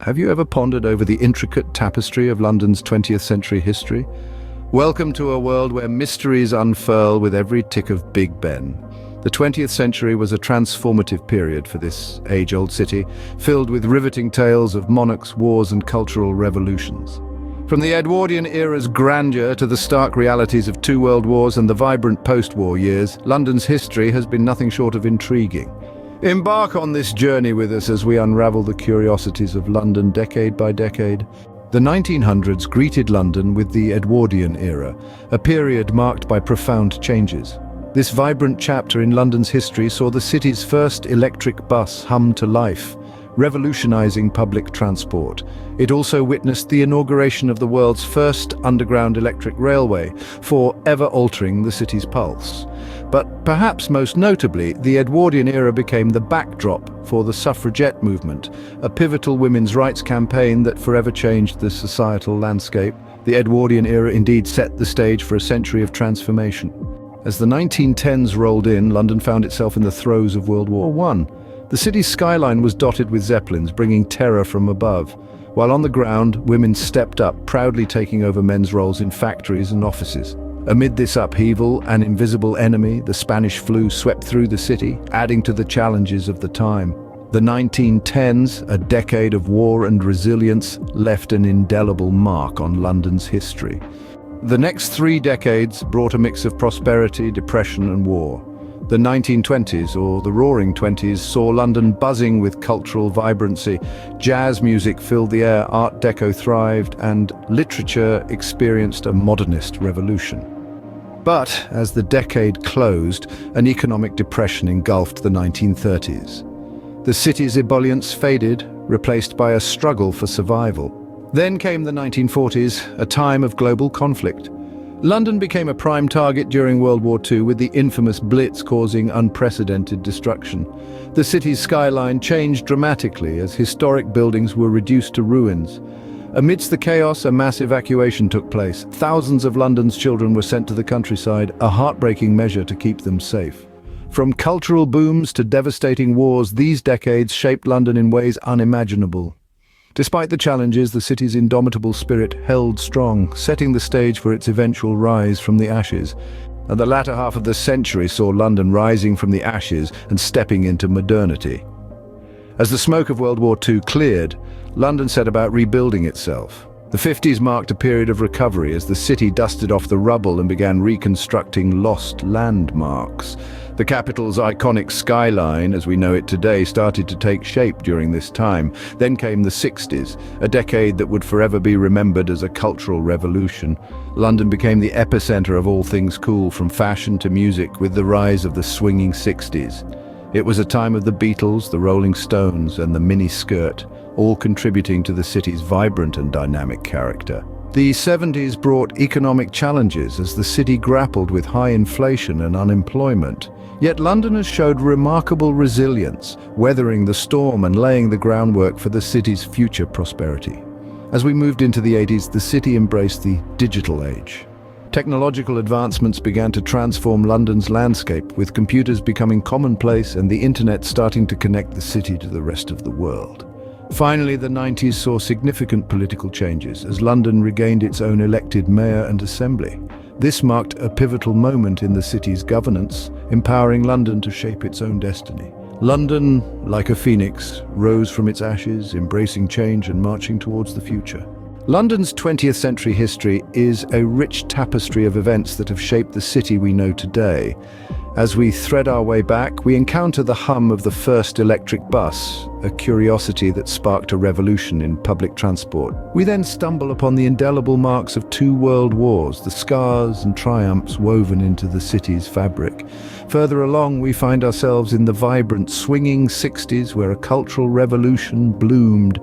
have you ever pondered over the intricate tapestry of London's 20th century history? Welcome to a world where mysteries unfurl with every tick of Big Ben. The 20th century was a transformative period for this age-old city, filled with riveting tales of monarchs, wars, and cultural revolutions. From the Edwardian era's grandeur to the stark realities of two world wars and the vibrant post-war years, London's history has been nothing short of intriguing. Embark on this journey with us as we unravel the curiosities of London decade by decade. The 1900s greeted London with the Edwardian era, a period marked by profound changes. This vibrant chapter in London's history saw the city's first electric bus hum to life, revolutionizing public transport. It also witnessed the inauguration of the world's first underground electric railway, forever altering the city's pulse. But perhaps most notably, the Edwardian era became the backdrop for the suffragette movement, a pivotal women's rights campaign that forever changed the societal landscape. The Edwardian era indeed set the stage for a century of transformation. As the 1910s rolled in, London found itself in the throes of World War I. The city's skyline was dotted with zeppelins, bringing terror from above. While on the ground, women stepped up, proudly taking over men's roles in factories and offices. Amid this upheaval, an invisible enemy, the Spanish flu, swept through the city, adding to the challenges of the time. The 1910s, a decade of war and resilience, left an indelible mark on London's history. The next 3 decades brought a mix of prosperity, depression, and war. The 1920s, or the Roaring Twenties, saw London buzzing with cultural vibrancy. Jazz music filled the air, Art Deco thrived, and literature experienced a modernist revolution. But as the decade closed, an economic depression engulfed the 1930s. The city's ebullience faded, replaced by a struggle for survival. Then came the 1940s, a time of global conflict. London became a prime target during World War II, with the infamous Blitz causing unprecedented destruction. The city's skyline changed dramatically as historic buildings were reduced to ruins. Amidst the chaos, a mass evacuation took place. Thousands of London's children were sent to the countryside, a heartbreaking measure to keep them safe. From cultural booms to devastating wars, these decades shaped London in ways unimaginable. Despite the challenges, the city's indomitable spirit held strong, setting the stage for its eventual rise from the ashes. And the latter half of the century saw London rising from the ashes and stepping into modernity. As the smoke of World War II cleared, London set about rebuilding itself. The 50s marked a period of recovery as the city dusted off the rubble and began reconstructing lost landmarks. The capital's iconic skyline, as we know it today, started to take shape during this time. Then came the 60s, a decade that would forever be remembered as a cultural revolution. London became the epicenter of all things cool, from fashion to music, with the rise of the swinging 60s. It was a time of the Beatles, the Rolling Stones, and the mini-skirt, all contributing to the city's vibrant and dynamic character. The 70s brought economic challenges as the city grappled with high inflation and unemployment. Yet Londoners showed remarkable resilience, weathering the storm and laying the groundwork for the city's future prosperity. As we moved into the 80s, the city embraced the digital age. Technological advancements began to transform London's landscape, with computers becoming commonplace and the internet starting to connect the city to the rest of the world. Finally, the 90s saw significant political changes as London regained its own elected mayor and assembly. This marked a pivotal moment in the city's governance, empowering London to shape its own destiny. London, like a phoenix, rose from its ashes, embracing change and marching towards the future. London's 20th century history is a rich tapestry of events that have shaped the city we know today. As we thread our way back, we encounter the hum of the first electric bus, a curiosity that sparked a revolution in public transport. We then stumble upon the indelible marks of 2 world wars, the scars and triumphs woven into the city's fabric. Further along, we find ourselves in the vibrant, swinging 60s, where a cultural revolution bloomed,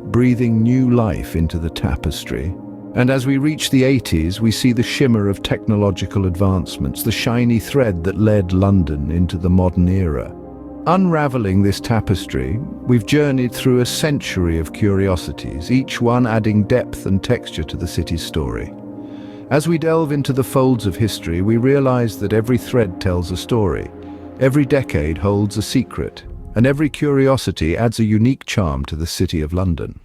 breathing new life into the tapestry. And as we reach the 80s, we see the shimmer of technological advancements, the shiny thread that led London into the modern era. Unraveling this tapestry, we've journeyed through a century of curiosities, each one adding depth and texture to the city's story. As we delve into the folds of history, we realize that every thread tells a story, every decade holds a secret, and every curiosity adds a unique charm to the City of London.